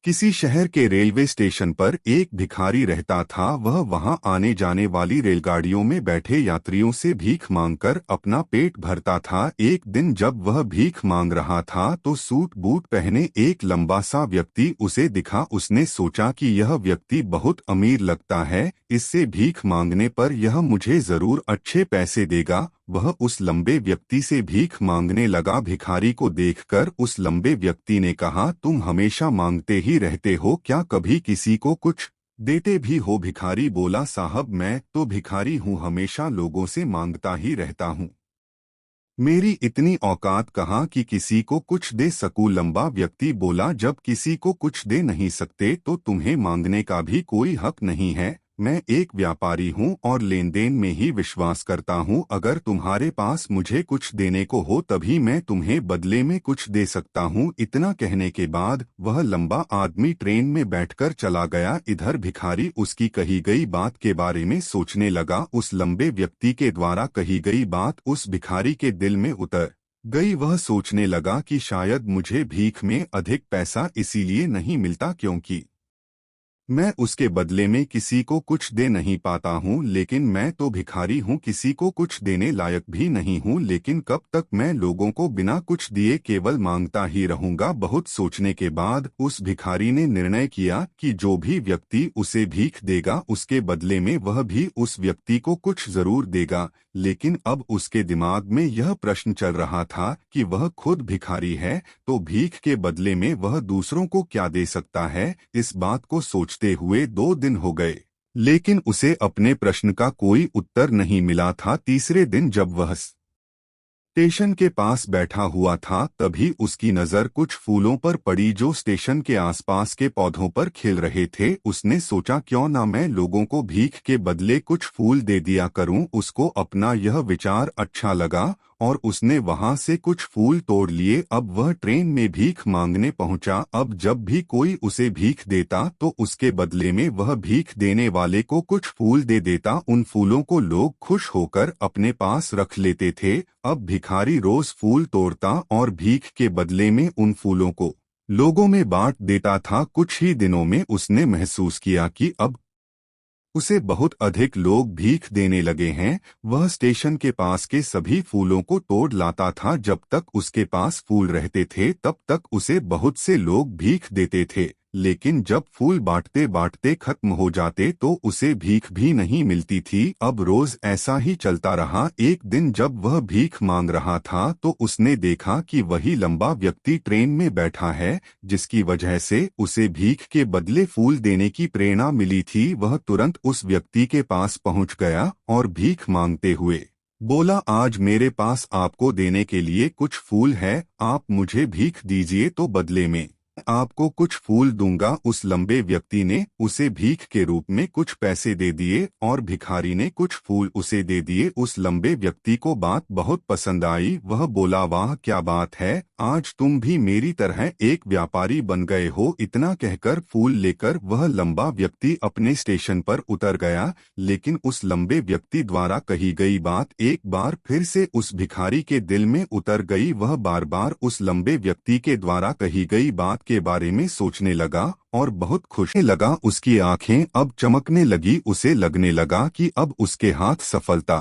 किसी शहर के रेलवे स्टेशन पर एक भिखारी रहता था। वह वहां आने जाने वाली रेलगाड़ियों में बैठे यात्रियों से भीख मांगकर अपना पेट भरता था। एक दिन जब वह भीख मांग रहा था तो सूट बूट पहने एक लंबा सा व्यक्ति उसे दिखा। उसने सोचा कि यह व्यक्ति बहुत अमीर लगता है, इससे भीख मांगने पर यह मुझे जरूर अच्छे पैसे देगा। वह उस लंबे व्यक्ति से भीख मांगने लगा। भिखारी को देखकर उस लंबे व्यक्ति ने कहा, तुम हमेशा मांगते ही रहते हो, क्या कभी किसी को कुछ देते भी हो? भिखारी बोला, साहब मैं तो भिखारी हूँ, हमेशा लोगों से मांगता ही रहता हूँ। मेरी इतनी औकात कहाँ कि किसी को कुछ दे सकूं। लंबा व्यक्ति बोला, जब किसी को कुछ दे नहीं सकते तो तुम्हें मांगने का भी कोई हक नहीं है। मैं एक व्यापारी हूँ और लेन देन में ही विश्वास करता हूँ। अगर तुम्हारे पास मुझे कुछ देने को हो तभी मैं तुम्हें बदले में कुछ दे सकता हूँ। इतना कहने के बाद वह लंबा आदमी ट्रेन में बैठकर चला गया। इधर भिखारी उसकी कही गई बात के बारे में सोचने लगा। उस लंबे व्यक्ति के द्वारा कही गई बात उस भिखारी के दिल में उतर गई। वह सोचने लगा कि शायद मुझे भीख में अधिक पैसा इसीलिए नहीं मिलता क्योंकि मैं उसके बदले में किसी को कुछ दे नहीं पाता हूँ। लेकिन मैं तो भिखारी हूँ, किसी को कुछ देने लायक भी नहीं हूँ। लेकिन कब तक मैं लोगों को बिना कुछ दिए केवल मांगता ही रहूंगा? बहुत सोचने के बाद उस भिखारी ने निर्णय किया कि जो भी व्यक्ति उसे भीख देगा उसके बदले में वह भी उस व्यक्ति को कुछ जरूर देगा। लेकिन अब उसके दिमाग में यह प्रश्न चल रहा था कि वह खुद भिखारी है तो भीख के बदले में वह दूसरों को क्या दे सकता है। इस बात को सोचते हुए 2 दिन हो गए, लेकिन उसे अपने प्रश्न का कोई उत्तर नहीं मिला था। तीसरे दिन जब वह स्टेशन के पास बैठा हुआ था तभी उसकी नज़र कुछ फूलों पर पड़ी जो स्टेशन के आसपास के पौधों पर खिल रहे थे। उसने सोचा, क्यों ना मैं लोगों को भीख के बदले कुछ फूल दे दिया करूं। उसको अपना यह विचार अच्छा लगा और उसने वहां से कुछ फूल तोड़ लिए। अब वह ट्रेन में भीख मांगने पहुंचा। अब जब भी कोई उसे भीख देता तो उसके बदले में वह भीख देने वाले को कुछ फूल दे देता। उन फूलों को लोग खुश होकर अपने पास रख लेते थे। अब भिखारी रोज फूल तोड़ता और भीख के बदले में उन फूलों को लोगों में बांट देता था। कुछ ही दिनों में उसने महसूस किया कि अब उसे बहुत अधिक लोग भीख देने लगे हैं। वह स्टेशन के पास के सभी फूलों को तोड़ लाता था। जब तक उसके पास फूल रहते थे तब तक उसे बहुत से लोग भीख देते थे। लेकिन जब फूल बांटते बांटते खत्म हो जाते तो उसे भीख भी नहीं मिलती थी। अब रोज ऐसा ही चलता रहा। एक दिन जब वह भीख मांग रहा था तो उसने देखा कि वही लंबा व्यक्ति ट्रेन में बैठा है जिसकी वजह से उसे भीख के बदले फूल देने की प्रेरणा मिली थी। वह तुरंत उस व्यक्ति के पास पहुंच गया और भीख मांगते हुए बोला, आज मेरे पास आपको देने के लिए कुछ फूल है, आप मुझे भीख दीजिए तो बदले में आपको कुछ फूल दूंगा। उस लंबे व्यक्ति ने उसे भीख के रूप में कुछ पैसे दे दिए और भिखारी ने कुछ फूल उसे दे दिए। उस लंबे व्यक्ति को बात बहुत पसंद आई। वह बोला, वाह क्या बात है, आज तुम भी मेरी तरह एक व्यापारी बन गए हो। इतना कहकर फूल लेकर वह लंबा व्यक्ति अपने स्टेशन पर उतर गया। लेकिन उस लंबे व्यक्ति द्वारा कही गई बात एक बार फिर से उस भिखारी के दिल में उतर गई। वह बार बार उस लंबे व्यक्ति के द्वारा कही गई बात के बारे में सोचने लगा और बहुत खुश लगा। उसकी आंखें अब चमकने लगी। उसे लगने लगा कि अब उसके हाथ सफलता